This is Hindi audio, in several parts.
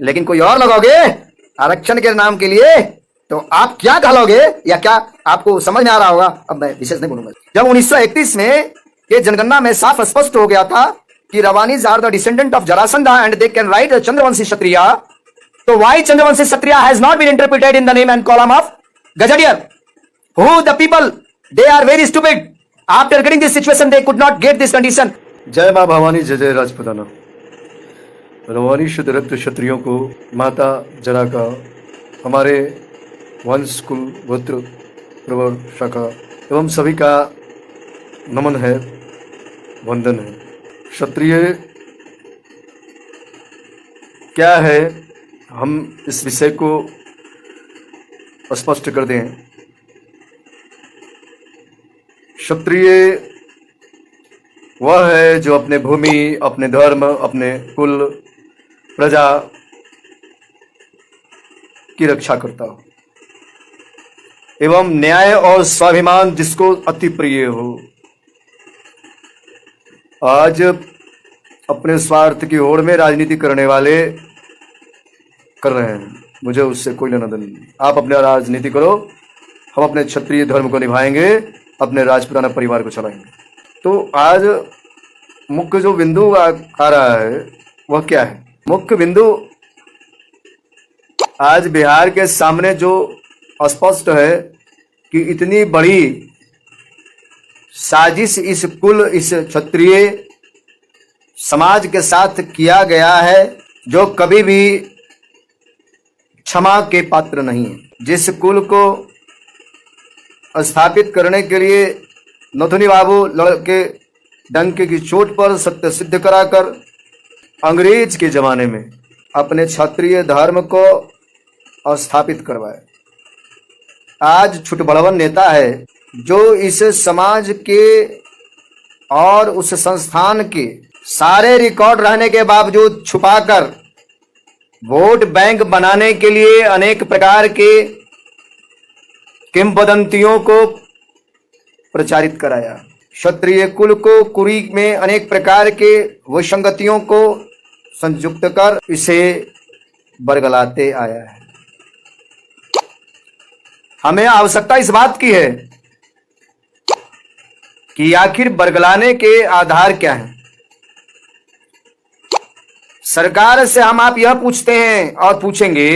लेकिन कोई और लगाओगे आरक्षण के नाम के लिए तो आप क्या कहलोगे या क्या आपको समझ में आ रहा होगा। अब मैं विशेष नहीं बोलूंगा। जब 1931 में ये जनगणना में साफ स्पष्ट हो गया था कि Rawanis are the descendant of Jarasandha and they can write Chandravanshi Kshatriya, तो why Chandravanshi Kshatriya has not been interpreted in the name and column of gazetteer, who the people they are very stupid, after getting this situation they could not get this condition. जय मां भवानी, जय जय राजपुताना। रवानी शुद्ध रक्त क्षत्रियों को माता जरा का हमारे वंश कुल गोत्र प्रवर शाखा एवं सभी का नमन है, वंदन है। क्षत्रिय क्या है, हम इस विषय को स्पष्ट कर दें। क्षत्रिय वह है जो अपने भूमि, अपने धर्म, अपने कुल, प्रजा की रक्षा करता हो एवं न्याय और स्वाभिमान जिसको अति प्रिय हो। आज अपने स्वार्थ की होड़ में राजनीति करने वाले कर रहे हैं, मुझे उससे कोई लेना देना नहीं। आप अपने राजनीति करो, हम अपने क्षत्रिय धर्म को निभाएंगे, अपने राजपुताना परिवार को चलाएंगे। तो आज मुख्य जो बिंदु आ रहा है वह क्या है? मुख्य बिंदु आज बिहार के सामने जो स्पष्ट है कि इतनी बड़ी साजिश इस कुल, इस क्षत्रिय समाज के साथ किया गया है जो कभी भी क्षमा के पात्र नहीं है। जिस कुल को स्थापित करने के लिए नथुनी बाबू लड़के डंके की चोट पर सत्य सिद्ध कराकर अंग्रेज के जमाने में अपने क्षत्रिय धर्म को स्थापित करवाए। आज छुटबड़वन नेता है जो इस समाज के और उस संस्थान के सारे रिकॉर्ड रहने के बावजूद छुपाकर वोट बैंक बनाने के लिए अनेक प्रकार के किंवदंतियों को प्रचारित कराया। क्षत्रिय कुल को कुरी में अनेक प्रकार के विसंगतियों को संयुक्त कर इसे बरगलाते आया है। हमें आवश्यकता इस बात की है कि आखिर बरगलाने के आधार क्या हैं। सरकार से हम आप यह पूछते हैं और पूछेंगे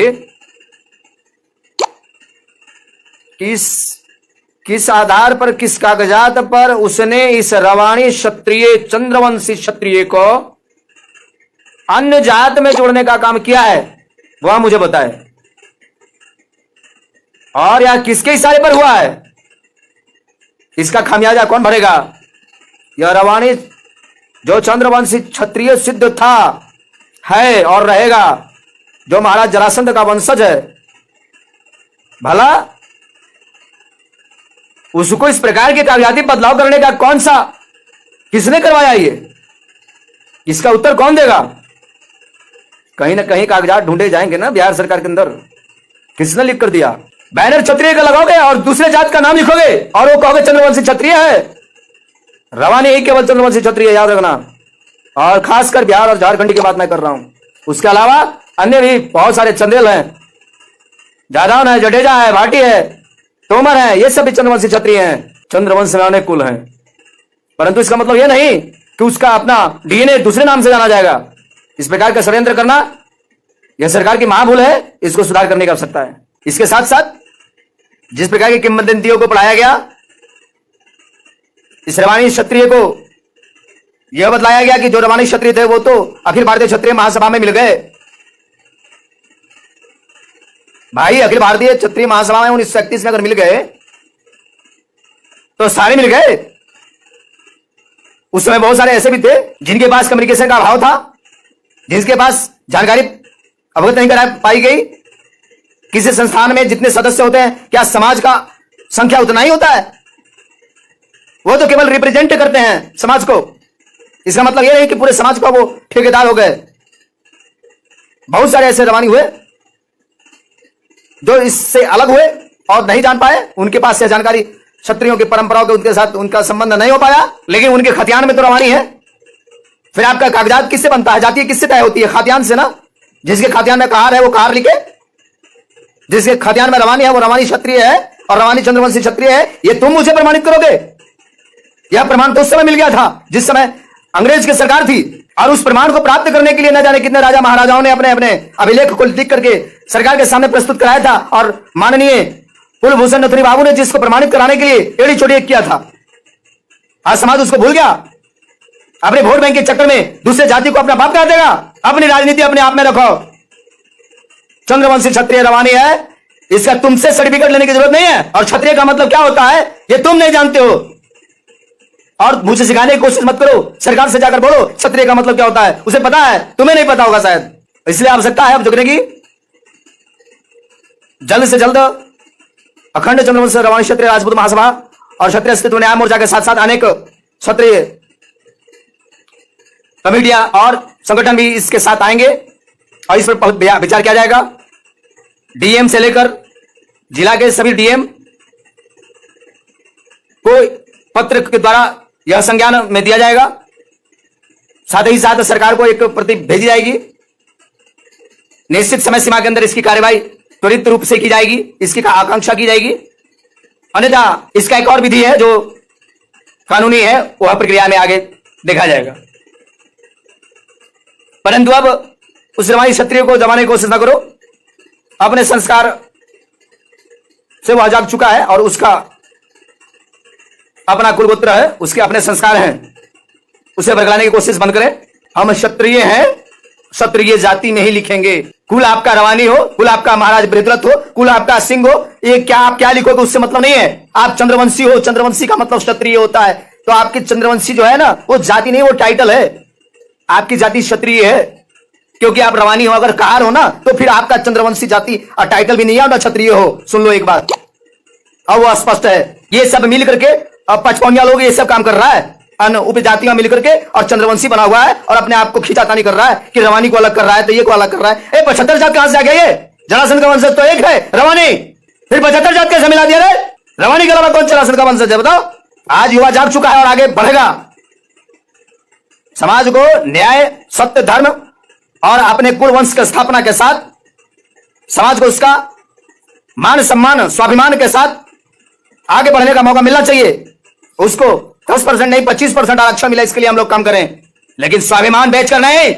किस आधार पर, किस कागजात पर उसने इस रवानी क्षत्रिय, चंद्रवंशी क्षत्रिय को अन्य जात में जोड़ने का काम किया है, वह मुझे बताए। और यह किसके इशारे पर हुआ है, इसका खामियाजा कौन भरेगा? यह रवानी जो चंद्रवंशी क्षत्रिय सिद्ध था, है और रहेगा, जो महाराज जरासंध का वंशज है, भला उसको इस प्रकार के कागजाती बदलाव करने का कौन सा, किसने करवाया? ये इसका उत्तर कौन देगा? कहीं ना कहीं कागजात ढूंढे जाएंगे ना बिहार सरकार के अंदर। किसने लिख कर दिया? बैनर क्षत्रिय का लगाओगे और दूसरे जात का नाम लिखोगे और वो कहोगे चंद्रवंशी क्षत्रिय है। रवानी ही केवल चंद्रवंशी क्षत्रिय, याद रखना। और खासकर बिहार और झारखंड की बात मैं कर रहा हूं, उसके अलावा अन्य भी बहुत सारे चंदेल हैं, जादव है, जडेजा है, भाटी है, तोमर है, ये सब भी चंद्रवंशी क्षत्रिय हैं। चंद्रवंश में अनेक कुल हैं, परंतु इसका मतलब यह नहीं कि उसका अपना डीएनए दूसरे नाम से जाना जाएगा। इस प्रकार का षड्यंत्र करना यह सरकार की महाभूल है, इसको सुधार करने की आवश्यकता है। इसके साथ साथ जिस प्रकार की किंवदंतियों को पढ़ाया गया, इस रवानी क्षत्रिय को यह बतलाया गया कि जो रवानी क्षत्रिय थे वो तो अखिल भारतीय क्षत्रिय महासभा में मिल गए। भाई, अखिल भारतीय क्षत्रिय महासभा में 1931 में अगर मिल गए तो सारे मिल गए। उस समय बहुत सारे ऐसे भी थे जिनके पास कम्युनिकेशन का अभाव था, जिनके पास जानकारी अवगत नहीं करा पाई गई। किसी संस्थान में जितने सदस्य होते हैं, क्या समाज का संख्या उतना ही होता है? वो तो केवल रिप्रेजेंट करते हैं समाज को। इसका मतलब यह नहीं कि पूरे समाज का वो ठेकेदार हो गए। बहुत सारे ऐसे रवानी हुए जो इससे अलग हुए और नहीं जान पाए। उनके पास यह जानकारी क्षत्रियों की परंपराओं के उनके साथ उनका संबंध नहीं हो पाया, लेकिन उनके खतियान में तो रवानी है। फिर आपका कागजात किससे बनता है? जाति किससे तय होती है? खातियान से ना। जिसके खाद्यान्न में कहार है वो कहार लिखे, जिसके खाद्यान्न में रवानी है वो रवानी क्षत्रिय है और रवानी चंद्रवंशी क्षत्रिय है। ये तुम मुझे प्रमाणित करोगे? यह प्रमाण तो उस समय मिल गया था जिस समय अंग्रेज की सरकार थी, और उस प्रमाण को प्राप्त करने के लिए न जाने कितने राजा महाराजाओं ने अपने अपने अभिलेख को लिख करके सरकार के सामने प्रस्तुत कराया था, और माननीय कुलभूषण नथुनी बाबू ने जिसको प्रमाणित कराने के लिए एड़ी चोटी किया था, आज समाज उसको भूल गया। अपने वोट बैंक के चक्कर में दूसरे जाति को अपना बाप कहा देगा। अपनी राजनीति अपने आप में रखो। चंद्रवंशी क्षत्रिय रवानी है, इसका तुमसे सर्टिफिकेट लेने की जरूरत नहीं है। और क्षत्रिय का मतलब क्या होता है ये तुम नहीं जानते हो, और मुझे सिखाने की कोशिश मत करो। सरकार से जाकर बोलो क्षत्रिय का मतलब क्या होता है, उसे पता है, तुम्हें नहीं पता होगा शायद। इसलिए आवश्यकता है अब झुकने की। जल्द से जल्द अखंड चंद्रवंश रवानी क्षत्रिय राजपूत महासभा और क्षत्रिय अस्तित्व न्याय मोर्चा के साथ साथ अनेक क्षत्रिय कमेटियां और संगठन भी इसके साथ आएंगे और इस पर विचार किया जाएगा। डीएम से लेकर जिला के सभी डीएम को पत्र के द्वारा यह संज्ञान में दिया जाएगा। साथ ही साथ सरकार को एक प्रति भेजी जाएगी। निश्चित समय सीमा के अंदर इसकी कार्यवाही त्वरित रूप से की जाएगी, इसकी आकांक्षा की जाएगी। अन्यथा इसका एक और विधि है जो कानूनी है, वह प्रक्रिया में आगे देखा जाएगा। परंतु अब उस रवानी क्षत्रिय को दबाने की कोशिश न करो। अपने संस्कार से वह जाग चुका है और उसका अपना कुलगोत्र है, उसके अपने संस्कार हैं, उसे बरगलाने की कोशिश बंद करें। हम क्षत्रिय हैं, क्षत्रिय जाति में ही लिखेंगे। कुल आपका रवानी हो, कुल आपका महाराज बृहद्रथ हो, कुल आपका सिंह हो, ये क्या आप क्या लिखोगे उससे मतलब नहीं है। आप चंद्रवंशी हो, चंद्रवंशी का मतलब क्षत्रिय होता है। तो आपकी चंद्रवंशी जो है ना वो जाति नहीं, वो टाइटल है। आपकी जाति क्षत्रिय है क्योंकि आप रवानी हो। अगर कार हो ना तो फिर आपका चंद्रवंशी जाति और टाइटल भी नहीं है और क्षत्रिय हो। सुन लो एक बात, अब वो स्पष्ट है। ये सब मिल करके अब पचपौनिया लोग ये सब काम कर रहा है, अन्य उपजातियां मिल करके और चंद्रवंशी बना हुआ है और अपने आप को खींचातानी कर रहा है कि रवानी को अलग कर रहा है तो ये को अलग कर रहा है। 75 जात कहां से आ गया? ये जरासंध का वंशज तो एक है रवानी, फिर 75 जात कैसे मिला दिया रे? रवानी के अलावा कौन जरासंध का वंशज है बताओ? आज युवा जाग चुका है और आगे बढ़ेगा। समाज को न्याय, सत्य, धर्म और अपने कुल वंश की स्थापना के साथ समाज को उसका मान सम्मान स्वाभिमान के साथ आगे बढ़ने का मौका मिलना चाहिए। उसको 10% नहीं 25% आरक्षण मिला, इसके लिए हम लोग काम करें, लेकिन स्वाभिमान बेचकर नहीं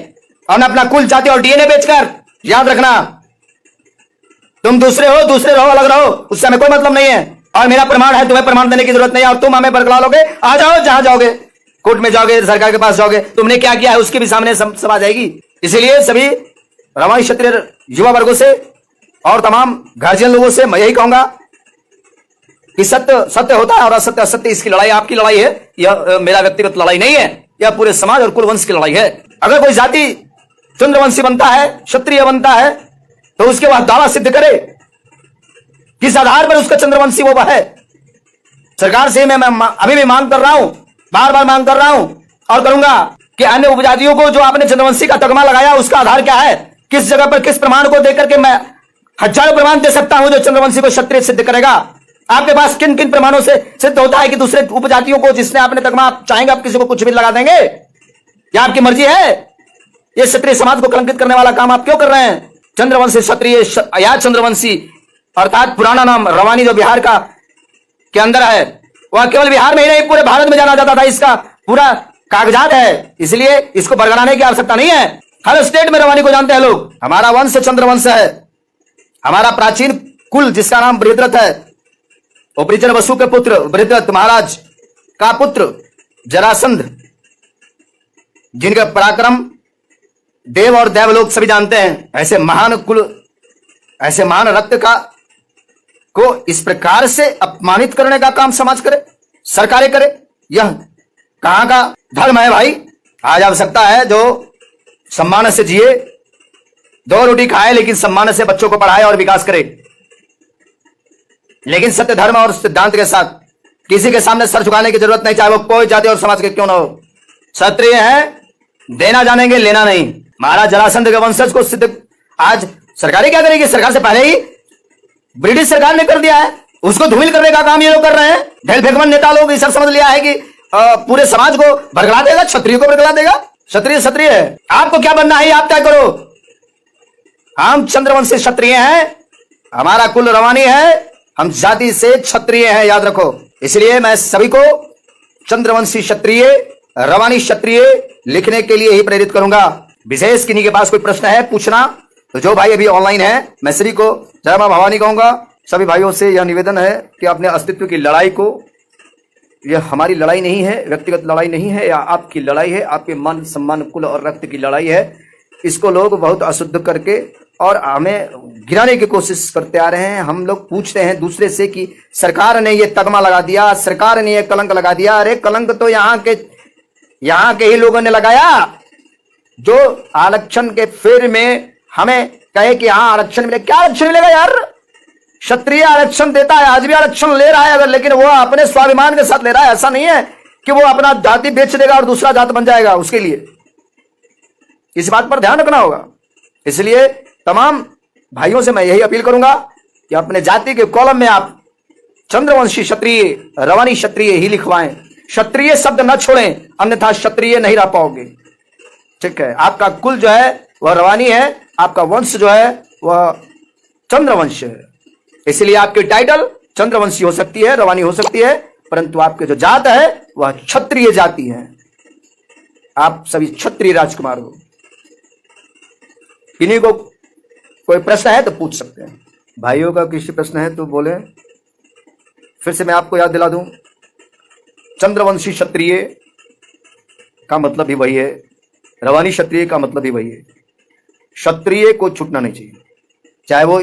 और अपना कुल जाति और डीएनए बेचकर। याद रखना, तुम दूसरे हो, दूसरे रहो, अलग रहो, उससे हमें कोई मतलब नहीं है। और मेरा प्रमाण है, तुम्हें प्रमाण देने की जरूरत नहीं है। और तुम हमें बरगला लोगे, आ जाओ, जहां जाओगे, कोर्ट में जाओगे, सरकार के पास जाओगे, तुमने क्या किया है उसके भी सामने सब आ जाएगी। इसीलिए सभी रवानी क्षत्रिय युवा वर्गों से और तमाम गार्जियन लोगों से मैं यही कहूंगा कि सत्य सत्य होता है और असत्य असत्य। इसकी लड़ाई आपकी लड़ाई है, यह मेरा व्यक्तिगत लड़ाई नहीं है, यह पूरे समाज और कुलवंश की लड़ाई है। अगर कोई जाति चंद्रवंशी बनता है, क्षत्रिय बनता है, तो उसके बाद दावा सिद्ध करे किस आधार पर उसका चंद्रवंशी वो है। सरकार से मैं अभी भी मांग कर रहा हूं, बार बार मांग कर रहा हूं और करूंगा कि अन्य उपजातियों को जो आपने चंद्रवंशी का तगमा लगाया उसका आधार क्या है, किस जगह पर किस प्रमाण को देकर के मैं हजारों प्रमाण दे सकता हूं जो चंद्रवंशी को क्षत्रिय सिद्ध करेगा। आपके पास किन किन प्रमाणों से सिद्ध होता है कि दूसरे उपजातियों को जिसने आपने तगमा, आप चाहेंगे आप किसी को कुछ भी लगा देंगे? या आपकी मर्जी है? ये क्षत्रिय समाज को कलंकित करने वाला काम आप क्यों कर रहे हैं? चंद्रवंशी क्षत्रिय या चंद्रवंशी अर्थात पुराना नाम रवानी जो बिहार का के अंदर है, वह केवल बिहार में ही नहीं पूरे भारत में जाना जाता था। इसका पूरा कागजात है, इसलिए इसको बरगलाने की आवश्यकता नहीं है। हर स्टेट में रवानी को जानते हैं लोग। हमारा वंश चंद्रवंश है, हमारा प्राचीन कुल जिसका नाम बृहद्रथ है, वो परिचर वसु के पुत्र बृहद्रथ महाराज का पुत्र जरासंध, जिनका पराक्रम देव और देवलोक सभी जानते हैं। ऐसे महान कुल, ऐसे महान रक्त का को इस प्रकार से अपमानित करने का काम समाज करे, सरकारें करे, यह कहां का धर्म है भाई? आज आवश्यकता है जो सम्मान से जिए, 2 रोटी खाए लेकिन सम्मान से बच्चों को पढ़ाए और विकास करे, लेकिन सत्य धर्म और सिद्धांत के साथ। किसी के सामने सर झुकाने की जरूरत नहीं, चाहे वो कोई जाति और समाज के क्यों ना हो। क्षत्रिय है, देना जानेंगे, लेना नहीं। महाराज जरासंध के वंशज को सिद्ध आज सरकारें क्या करेगी? सरकार से पहले ही ब्रिटिश सरकार ने कर दिया है, उसको धूमिल करने का काम ये लोग कर रहे हैं। ढेल फेंकमन नेता लोग ये सब समझ लिया है कि पूरे समाज को बरगला देगा, क्षत्रिय को बरगला देगा। क्षत्रिय क्षत्रिय है, आपको क्या बनना है आप तय करो। हम चंद्रवंशी क्षत्रिय हैं, हमारा कुल रवानी है, हम जाति से क्षत्रिय हैं, याद रखो। इसलिए मैं सभी को चंद्रवंशी क्षत्रिय, रवानी क्षत्रिय लिखने के लिए ही प्रेरित करूंगा। विशेष किन्हीं के पास कोई प्रश्न है पूछना, तो जो भाई अभी ऑनलाइन है, मैं सभी को जय मां भवानी कहूंगा। सभी भाइयों से यह निवेदन है कि अपने अस्तित्व की लड़ाई को, यह हमारी लड़ाई नहीं है, व्यक्तिगत लड़ाई नहीं है, या आपकी लड़ाई है, आपके मान सम्मान कुल और रक्त की लड़ाई है। इसको लोग बहुत अशुद्ध करके और हमें गिराने की कोशिश करते आ रहे हैं। हम लोग पूछते हैं दूसरे से कि सरकार ने ये तगमा लगा दिया, सरकार ने ये कलंक लगा दिया। अरे कलंक तो यहाँ के ही लोगों ने लगाया, जो आरक्षण के फेर में हमें कहे कि हाँ आरक्षण मिले। क्या आरक्षण मिलेगा यार? क्षत्रिय आरक्षण देता है, आज भी आरक्षण ले रहा है अगर, लेकिन वो अपने स्वाभिमान के साथ ले रहा है। ऐसा नहीं है कि वो अपना जाति बेच देगा और दूसरा जात बन जाएगा उसके लिए। इस बात पर ध्यान रखना होगा। इसलिए तमाम भाइयों से मैं यही अपील करूंगा कि अपने जाति के कॉलम में आप चंद्रवंशी क्षत्रिय, रवानी क्षत्रिय ही लिखवाएं। क्षत्रिय शब्द न छोड़ें, अन्यथा क्षत्रिय नहीं रह पाओगे। ठीक है, आपका कुल जो है वह रवानी है, आपका वंश जो है वह चंद्रवंश है। इसलिए आपकी टाइटल चंद्रवंशी हो सकती है, रवानी हो सकती है, परंतु आपके जो जात है वह क्षत्रिय जाति है। आप सभी क्षत्रिय राजकुमार हो। किन्हीं को कोई प्रश्न है तो पूछ सकते हैं। भाइयों का किसी प्रश्न है तो बोले। फिर से मैं आपको याद दिला दूं, चंद्रवंशी क्षत्रिय का मतलब ही वही है, रवानी क्षत्रिय का मतलब ही वही है। क्षत्रिय को छूटना नहीं चाहिए, चाहे वो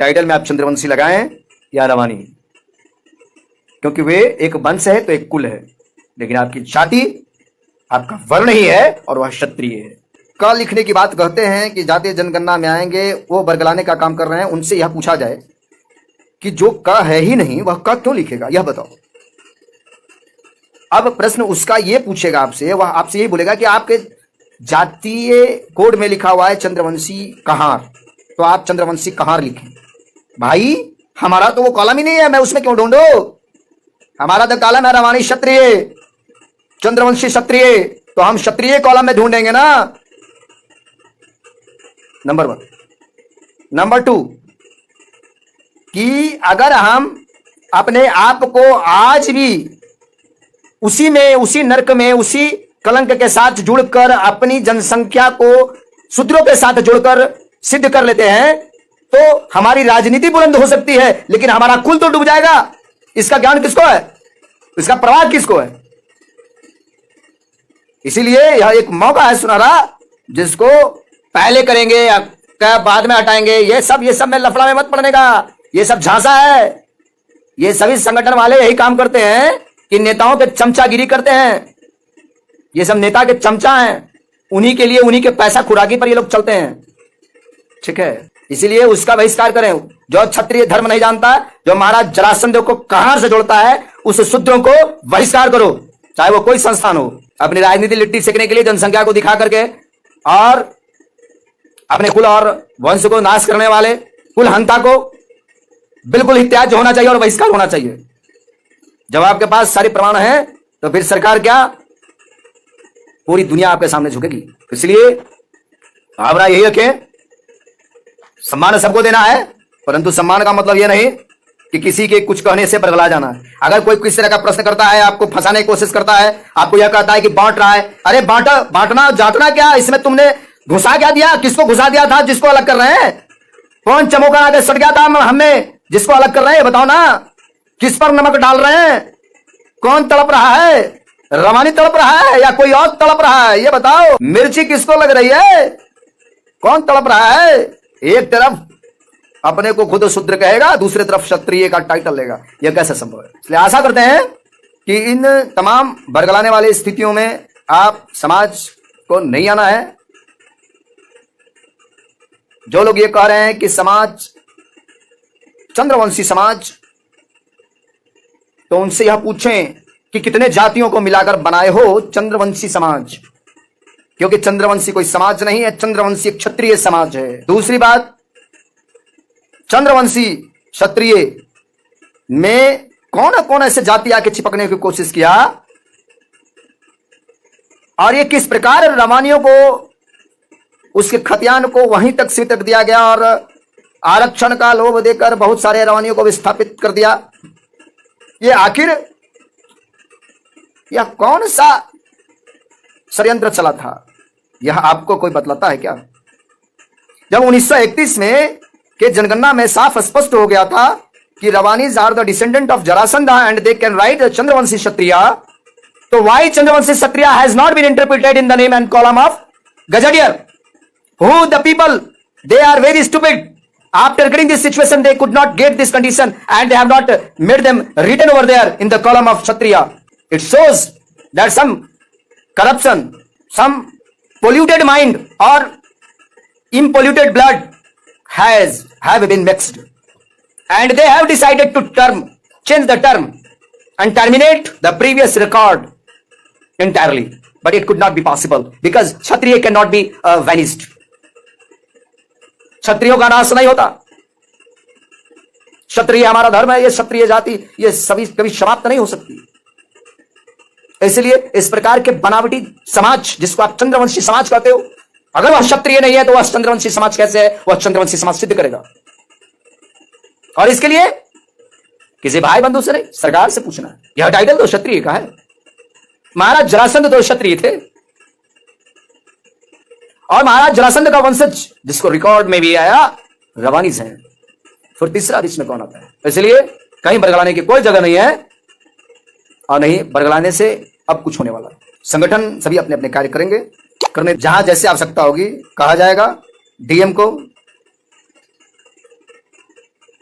टाइटल में आप चंद्रवंशी लगाएं या रवानी, क्योंकि वे एक वंश है तो एक कुल है, लेकिन आपकी जाति, आपका वर्ण ही है और वह क्षत्रिय है। क लिखने की बात कहते हैं कि जातीय जनगणना में आएंगे, वो बरगलाने का काम कर रहे हैं। उनसे यह पूछा जाए कि जो क है ही नहीं वह क क्यों लिखेगा, यह बताओ। अब प्रश्न उसका ये पूछेगा आपसे, वह आपसे यही बोलेगा कि आपके जातीय कोड में लिखा हुआ है चंद्रवंशी कहार, तो आप चंद्रवंशी कहार लिखें। भाई हमारा तो वो कॉलम ही नहीं है, मैं उसमें क्यों ढूंढू? हमारा तो कॉलम है रवानी क्षत्रिय, चंद्रवंशी क्षत्रिय, तो हम क्षत्रिय कॉलम में ढूंढेंगे ना। नंबर 1। नंबर 2 कि अगर हम अपने आप को आज भी उसी में, उसी नरक में, उसी कलंक के साथ जुड़कर अपनी जनसंख्या को सूत्रों के साथ जुड़कर सिद्ध कर लेते हैं, तो हमारी राजनीति बुलंद हो सकती है, लेकिन हमारा कुल तो डूब जाएगा। इसका ज्ञान किसको है? इसका प्रभाव किसको है? इसीलिए यह एक मौका है सुनहरा, जिसको पहले करेंगे या बाद में हटाएंगे, ये सब में लफड़ा में मत पड़ने का। ये सब झांसा है। ये सभी संगठन वाले यही काम करते हैं कि नेताओं के चमचागिरी करते हैं। ये सब नेता के चमचा हैं, उन्हीं के लिए, उन्हीं के पैसा खुराकी पर ये लोग चलते हैं। ठीक है, इसीलिए उसका बहिष्कार करें। जो क्षत्रिय धर्म नहीं जानता, जो महाराज जरासंध को कहार से जोड़ता है, उस शूद्रों को बहिष्कार करो, चाहे वो कोई संस्थान हो। अपनी राजनीति लिट्टी सेकने के लिए जनसंख्या को दिखा करके और अपने कुल और वंश को नाश करने वाले कुल हंता को बिल्कुल ही त्याज्य होना चाहिए और बहिष्कार होना चाहिए। जब आपके पास सारे प्रमाण हैं तो फिर सरकार क्या, पूरी दुनिया आपके सामने झुकेगी। इसलिए भावना यही रखें, सम्मान सबको देना है, परंतु सम्मान का मतलब यह नहीं कि किसी के कुछ कहने से बरगला जाना है। अगर कोई किसी तरह का प्रश्न करता है, आपको फंसाने की कोशिश करता है, आपको यह कहता है कि बांट रहा है, अरे बांटना जाटना क्या, इसमें तुमने घुसा क्या दिया? किसको घुसा दिया था जिसको अलग कर रहे हैं? कौन चमोका आगे सट गया था हमें जिसको अलग कर रहे हैं? बताओ ना, किस पर नमक डाल रहे हैं? कौन तड़प रहा है? रवानी तड़प रहा है या कोई और तड़प रहा है? ये बताओ, मिर्ची किसको लग रही है? कौन तड़प रहा है? एक तरफ अपने को खुद शूद्र कहेगा, दूसरी तरफ क्षत्रिय का टाइटल लेगा, यह कैसे संभव है? इसलिए आशा करते हैं कि इन तमाम बरगलाने वाली स्थितियों में आप समाज को नहीं आना है। जो लोग ये कह रहे हैं कि समाज चंद्रवंशी समाज, तो उनसे यह पूछें कि कितने जातियों को मिलाकर बनाए हो चंद्रवंशी समाज, क्योंकि चंद्रवंशी कोई समाज नहीं है, चंद्रवंशी एक क्षत्रिय समाज है। दूसरी बात, चंद्रवंशी क्षत्रिय में कौन कौन ऐसे जाति आके चिपकने की कोशिश किया और ये किस प्रकार रवानियों को उसके खतियान को वहीं तक सिमट दिया गया और आरक्षण का लोभ देकर बहुत सारे रवानियों को विस्थापित कर दिया। ये आखिर यह कौन सा षड्यंत्र चला था, यह आपको कोई बतलाता है क्या? जब 1931 में के जनगणना में साफ स्पष्ट हो गया था कि Rawanis are the descendant of Jarasandha and they can write Chandravanshi Kshatriya, तो why Chandravanshi Kshatriya has not been interpreted in the name and column of gazetteer? Who the people? They are very stupid. After getting this situation, they could not get this condition and they have not made them written over there in the column of Kshatriya. It shows that some corruption, some polluted mind or impolluted blood have been mixed. And they have decided to change the term and terminate the previous record entirely. But it could not be possible because Kshatriya cannot be vanished. क्षत्रियों का नाश नहीं होता। क्षत्रिय हमारा धर्म है, ये क्षत्रिय जाति ये सभी कभी समाप्त नहीं हो सकती। इसलिए इस प्रकार के बनावटी समाज जिसको आप चंद्रवंशी समाज कहते हो, अगर वह क्षत्रिय नहीं है तो वह चंद्रवंशी समाज कैसे है? वह चंद्रवंशी समाज सिद्ध करेगा। और इसके लिए किसी भाई बंधु से नहीं, सरकार से पूछना है। यह टाइटल तो क्षत्रिय का है। महाराज जरासंध तो क्षत्रिय थे और महाराज जरासंध का वंशज जिसको रिकॉर्ड में भी आया रवानीज हैं। फिर तीसरा इसमें कौन आता है? इसलिए कहीं बरगलाने की कोई जगह नहीं है और नहीं बरगलाने से अब कुछ होने वाला है। संगठन सभी अपने अपने कार्य करेंगे, करने जहां जैसे आवश्यकता होगी कहा जाएगा। डीएम को,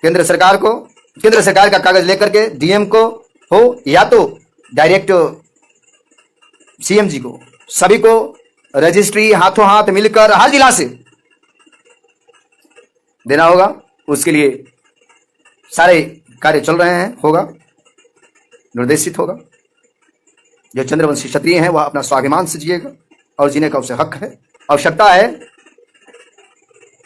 केंद्र सरकार को, केंद्र सरकार का कागज लेकर के डीएम को हो या तो डायरेक्ट सीएम जी को, सभी को रजिस्ट्री हाथों हाथ मिलकर हर जिला से देना होगा। उसके लिए सारे कार्य चल रहे हैं, होगा, निर्देशित होगा। जो चंद्रवंशी क्षत्रिय हैं वह अपना स्वाभिमान से जिएगा और जीने का उसे हक है। आवश्यकता है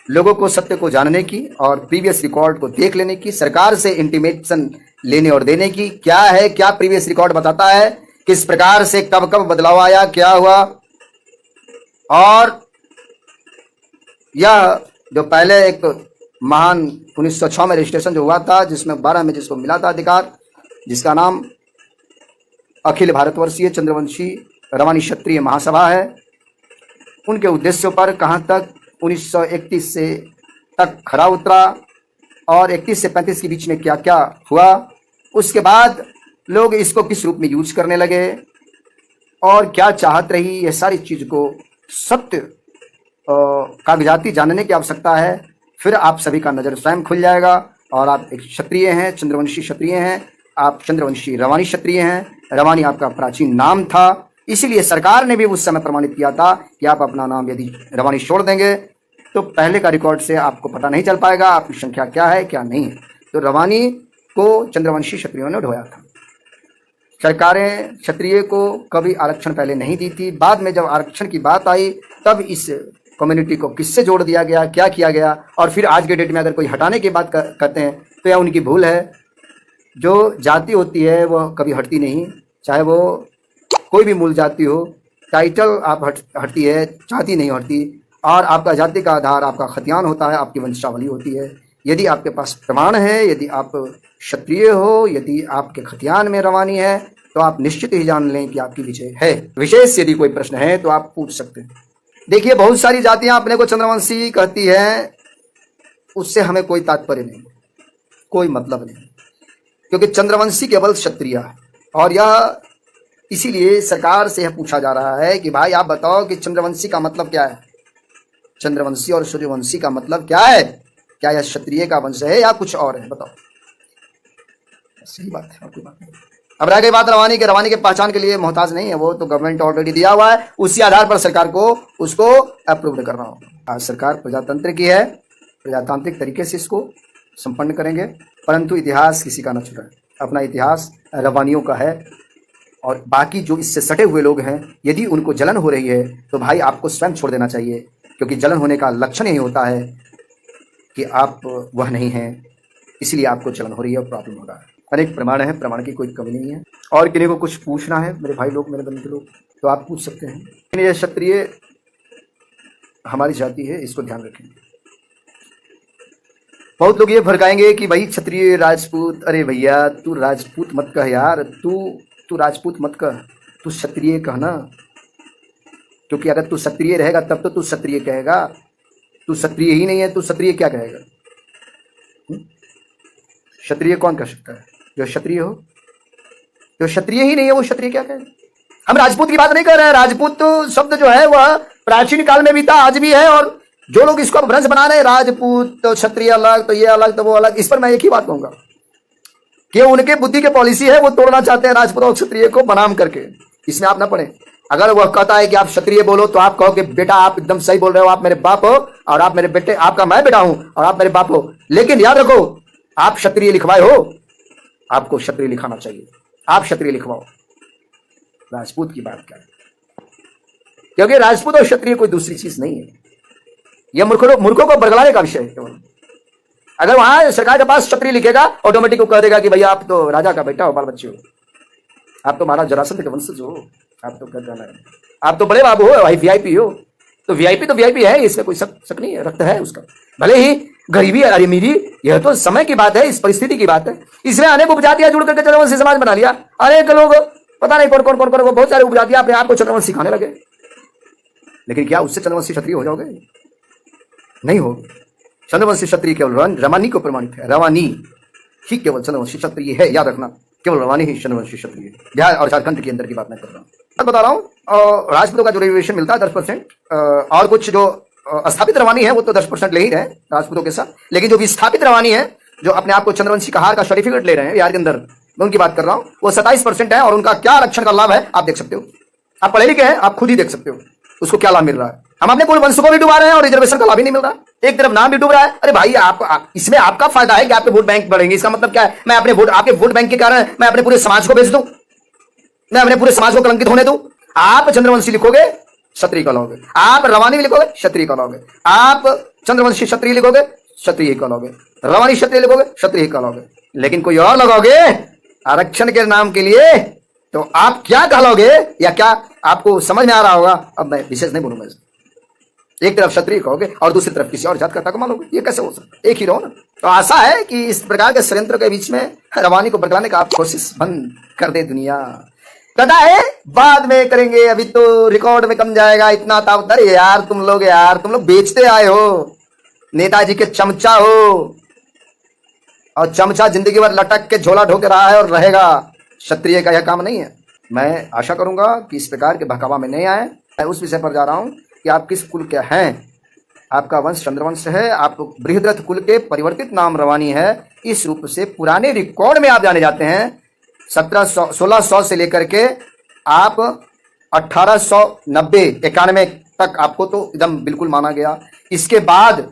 लोगों को सत्य को जानने की और प्रीवियस रिकॉर्ड को देख लेने की, सरकार से इंटीमेशन लेने और देने की। क्या है, क्या प्रीवियस रिकॉर्ड बताता है, किस प्रकार से कब कब बदलाव आया, क्या हुआ। और यह जो पहले एक महान 1906 में रजिस्ट्रेशन जो हुआ था जिसमें 12 में जिसको मिला था अधिकार, जिसका नाम अखिल भारतवर्षीय चंद्रवंशी रवानी क्षत्रिय महासभा है, उनके उद्देश्यों पर कहां तक 1931 से तक खरा उतरा और 31 से 35 के बीच में क्या क्या हुआ, उसके बाद लोग इसको किस रूप में यूज करने लगे और क्या चाहत रही, यह सारी चीज को सत्य कागजाती जानने की आवश्यकता है। फिर आप सभी का नजर स्वयं खुल जाएगा और आप एक क्षत्रिय हैं, चंद्रवंशी क्षत्रिय हैं, आप चंद्रवंशी रवानी क्षत्रिय हैं। रवानी आपका प्राचीन नाम था, इसीलिए सरकार ने भी उस समय प्रमाणित किया था कि आप अपना नाम यदि रवानी छोड़ देंगे तो पहले का रिकॉर्ड से आपको पता नहीं चल पाएगा आपकी संख्या क्या है क्या नहीं है। तो रवानी को चंद्रवंशी क्षत्रियों ने ढोया था। सरकारें क्षत्रिय को कभी आरक्षण पहले नहीं दी थी। बाद में जब आरक्षण की बात आई तब इस कम्युनिटी को किससे जोड़ दिया गया, क्या किया गया। और फिर आज के डेट में अगर कोई हटाने की बात करते हैं तो यह उनकी भूल है। जो जाति होती है वह कभी हटती नहीं, चाहे वो कोई भी मूल जाति हो। टाइटल आप हटती है, जाति नहीं हटती। और आपका जाति का आधार आपका खतियान होता है, आपकी वंशावली होती है। यदि आपके पास प्रमाण है, यदि आप क्षत्रिय हो, यदि आपके खतियान में रवानी है तो आप निश्चित ही जान लें कि आपकी विजय है। विशेष यदि कोई प्रश्न है तो आप पूछ सकते हैं। देखिए, बहुत सारी जातियां अपने को चंद्रवंशी कहती हैं, उससे हमें कोई तात्पर्य नहीं, कोई मतलब नहीं, क्योंकि चंद्रवंशी केवल क्षत्रिय है। और यह इसीलिए सरकार से यह पूछा जा रहा है कि भाई आप बताओ कि चंद्रवंशी का मतलब क्या है, चंद्रवंशी और सूर्यवंशी का मतलब क्या है, क्या यह क्षत्रिय का वंश है या कुछ और है, बताओ। सही बात है, कोई बात नहीं। अब रह गई बात रवानी के, रवानी के पहचान के लिए मोहताज नहीं है, वो तो गवर्नमेंट ऑलरेडी दिया हुआ है, उसी आधार पर सरकार को उसको अप्रूव करना होगा। आज सरकार प्रजातंत्र की है, प्रजातांत्रिक तरीके से इसको संपन्न करेंगे, परंतु इतिहास किसी का न छुड़ा। अपना इतिहास रवानियों का है और बाकी जो इससे सटे हुए लोग हैं, यदि उनको जलन हो रही है तो भाई आपको स्वयं छोड़ देना चाहिए, क्योंकि जलन होने का लक्षण यही होता है कि आप वह नहीं हैं, इसलिए आपको जलन हो रही है और प्रॉब्लम हो रहा है। अनेक प्रमाण है, प्रमाण की कोई कमी नहीं है। और किन्हीं को कुछ पूछना है मेरे भाई लोग, मेरे बंधु लोग, तो आप पूछ सकते हैं। ये क्षत्रिय हमारी जाति है, इसको ध्यान रखें। बहुत लोग ये भड़काएंगे कि भाई क्षत्रिय राजपूत, अरे भैया तू राजपूत मत कह यार, तू राजपूत मत कह, तू क्षत्रिय कहना, क्योंकि अगर तू क्षत्रिय रहेगा तब तो तू क्षत्रिय कहेगा। तू क्षत्रिय ही नहीं है, तू क्षत्रिय क्या कहेगा? क्षत्रिय कौन कह सकता है? जो क्षत्रिय हो, जो क्षत्रिय ही नहीं है वो क्षत्रिय क्या कहेगा? हम राजपूत की बात नहीं कर रहे हैं। राजपूत तो शब्द जो है वह प्राचीन काल में भी था, आज भी है, और जो लोग इसको भ्रंश बना रहे हैं, राजपूत तो क्षत्रिय अलग, तो ये अलग तो वो अलग, इस पर मैं एक ही बात कहूंगा कि उनके बुद्धि की पॉलिसी है, वो तोड़ना चाहते हैं राजपूत और क्षत्रिय को बनाम करके। इसमें आप ना पढ़े। अगर वह कहता है कि आप क्षत्रिय बोलो तो आप कहो कि बेटा आप एकदम सही बोल रहे हो, आप मेरे बाप हो और आप मेरे बेटे, आपका मैं बेटा हूं और आप मेरे बाप हो, लेकिन याद रखो आप क्षत्रिय लिखवाए हो, आपको क्षत्रिय लिखाना चाहिए, आप क्षत्रिय लिखवाओ। राजपूत की बात करें, क्योंकि राजपूत और क्षत्रिय कोई दूसरी चीज नहीं है। यह मूर्खों को बरगलाने का विषय है केवल। अगर वहां सरकार के पास क्षत्रिय लिखेगा, ऑटोमेटिक को कह देगा कि भैया आप तो राजा का बेटा हो, बाल बच्चे हो, आप तो महाराज जरासंध के वंशज हो, आप तो कर जाना है, आप तो बड़े बाबू हो, भाई वीआईपी हो। तो वीआईपी है, इसमें कोई शक नहीं है, रक्त है उसका, भले ही गरीबी अमीरी, यह तो समय की बात है, इस परिस्थिति की बात है। इसमें अनेक उपजातियां जुड़ करके चंद्रवंशी समाज बना लिया। अनेक लोग पता नहीं कौन कौन कौन कौन बहुत सारे उपजातियां अपने आप को चंद्रवंशी सिखाने लगे। लेकिन क्या उससे चंद्रवंशी क्षत्रिय हो जाओगे? नहीं हो। चंद्रवंशी क्षत्रिय केवल रवानी को प्रमाणित है, रवानी ही केवल चंद्रवंशी क्षत्रिय है, याद रखना, केवल रवानी ही चंद्रवंशी क्षत्रिय। बिहार और झारखंड के अंदर की बात मैं कर रहा हूँ, अब बता रहा हूँ। राजपूतों का जो रिजर्वेशन मिलता है 10%, और कुछ जो स्थापित रवानी है वो तो 10% ले ही रहे राजपूतों के साथ, लेकिन जो विस्थापित रवानी है, जो अपने आप को चंद्रवंशी कहार का सर्टिफिकेट ले रहे हैं बिहार के अंदर, मैं उनकी बात कर रहा हूँ, वो 27% है। और उनका क्या आरक्षण का लाभ है आप देख सकते हो, आप पढ़े लिखे हैं, आप खुद ही देख सकते हो उसको क्या लाभ मिल रहा है। हम अपने कुल वंश को भी डुबा रहे हैं और रिजर्वेशन का लाभ ही नहीं मिल रहा, एक तरफ नाम भी डूब रहा है। अरे भाई इसमें आपका फायदा है कि आपके वोट बैंक बढ़ेंगे, इसका मतलब क्या है? मैं अपने वोट, आपके वोट बैंक के कारण मैं अपने पूरे समाज को बेच दूं, मैं अपने पूरे समाज को कलंकित होने दूं। आप चंद्रवंशी लिखोगे क्षत्रिय कहलाओगे, आप रवानी लिखोगे क्षत्रिय कहलाओगे, आप चंद्रवंशी क्षत्रिय लिखोगे क्षत्रिय कहलाओगे, रवानी क्षत्रिय लिखोगे क्षत्रिय कहलाओगे। लेकिन कोई और लगाओगे आरक्षण के नाम के लिए तो आप क्या कहलाओगे, या क्या आपको समझ में आ रहा होगा? अब मैं विशेष नहीं बोलूंगा। एक तरफ क्षत्रिय कहोगे और दूसरी तरफ किसी और जात का तक मानोगे, ये कैसे हो सकता है? एक ही रहो ना। तो आशा है कि इस प्रकार के षड्यंत्र के बीच में रवानी को बरकराने का आप कोशिश बंद कर दे दुनिया। पता है बाद में करेंगे, अभी तो रिकॉर्ड में कम जाएगा, इतना ताकत। अरे यार तुम लोग बेचते आए हो, नेताजी के चमचा हो, और चमचा जिंदगी भर लटक के झोला ढोके रहा है और रहेगा। क्षत्रिय का यह काम नहीं है। मैं आशा करूंगा कि इस प्रकार के बहकावा में नहीं आए। मैं उस विषय पर जा रहा हूं कि आप किस कुल के हैं। आपका वंश चंद्रवंश है, आप बृहद्रथ कुल के, परिवर्तित नाम रवानी है। इस रूप से पुराने रिकॉर्ड में आप जाने जाते हैं। 1600 से लेकर के आप 1890 91 तक आपको तो एकदम बिल्कुल माना गया। इसके बाद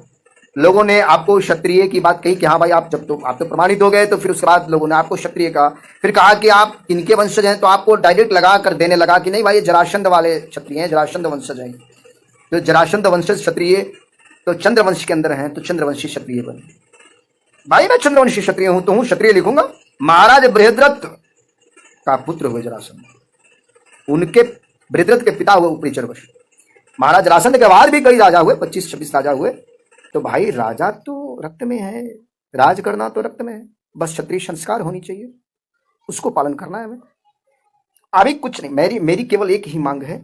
लोगों ने आपको क्षत्रिय की बात कही कि हाँ भाई आप जब तो आप तो प्रमाणित हो गए, तो फिर उसके बाद लोगों ने आपको क्षत्रिय कहा। फिर कहा कि आप इनके वंशज हैं, तो आपको डायरेक्ट लगा कर देने लगा कि नहीं भाई ये जरासंध वाले क्षत्रिय हैं, जरासंध वंशज हैं। तो जरासंध वंशज क्षत्रिय तो चंद्रवंश के अंदर हैं, तो चंद्रवंशी क्षत्रिय बने। भाई मैं चंद्रवंशी क्षत्रिय हूं तो हूं क्षत्रिय लिखूंगा। महाराज बृहद्रथ का पुत्र हुए जरासंध, उनके बृहद्रथ के पिता हुए ऊपरी चरवश। महाराज जरासंध के बाद भी कई राजा हुए, 25-26 राजा हुए। तो भाई राजा तो रक्त में है, राज करना तो रक्त में है, बस क्षत्रिय संस्कार होनी चाहिए, उसको पालन करना है हमें। अभी कुछ नहीं, मेरी केवल एक ही मांग है,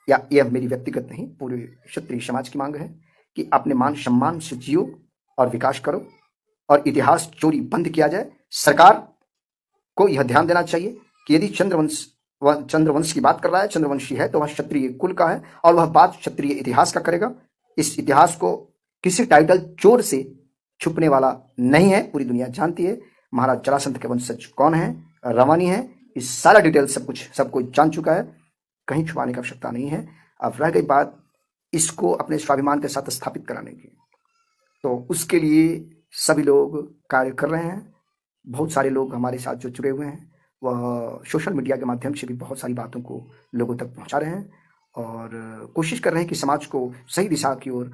या यह मेरी व्यक्तिगत नहीं, पूरे क्षत्रिय समाज की मांग है कि अपने मान सम्मान से जियो और विकास करो, और इतिहास चोरी बंद किया जाए। सरकार को यह ध्यान देना चाहिए कि यदि चंद्रवंश की बात कर रहा है, चंद्रवंशी है, तो वह क्षत्रिय कुल का है और वह बात क्षत्रिय इतिहास का करेगा। इस इतिहास को किसी टाइटल चोर से छुपने वाला नहीं है, पूरी दुनिया जानती है महाराज जरासंध के वंशज कौन है, रवानी है। इस सारा डिटेल सब कुछ जान चुका है, कहीं छुपाने की आवश्यकता नहीं है। अब रह गई बात इसको अपने स्वाभिमान के साथ स्थापित कराने की, तो उसके लिए सभी लोग कार्य कर रहे हैं। बहुत सारे लोग हमारे साथ जो जुड़े हुए हैं वह सोशल मीडिया के माध्यम से भी बहुत सारी बातों को लोगों तक पहुंचा रहे हैं और कोशिश कर रहे हैं कि समाज को सही दिशा की ओर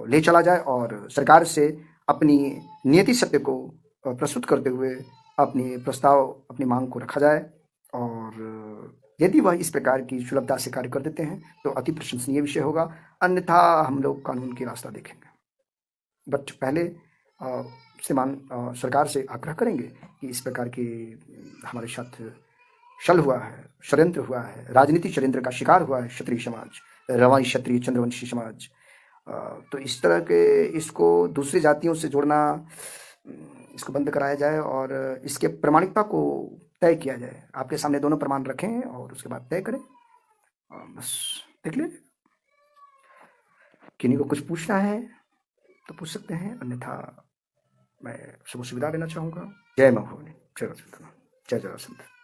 ले चला जाए, और सरकार से अपनी नियति सत्य को प्रस्तुत करते हुए अपनी प्रस्ताव, अपनी मांग को रखा जाए। और यदि वह इस प्रकार की सुलभता से कार्य कर देते हैं तो अति प्रशंसनीय विषय होगा, अन्यथा हम लोग कानून की रास्ता देखेंगे। बट पहले श्रीमान सरकार से आग्रह करेंगे कि इस प्रकार की हमारे साथ छल हुआ है, षड्यंत्र हुआ है, राजनीतिक षड्यंत्र का शिकार हुआ है क्षत्रिय समाज, रवाई क्षत्रिय चंद्रवंशी समाज। तो इस तरह के इसको दूसरी जातियों से जोड़ना, इसको बंद कराया जाए और इसके प्रामाणिकता को तय किया जाए। आपके सामने दोनों प्रमाण रखें और उसके बाद तय करें। बस देख ले, किन्हीं को कुछ पूछना है तो पूछ सकते हैं, अन्यथा मैं सबको सुविधा देना चाहूँगा। जय माँ भवानी, जय जय जरासंध।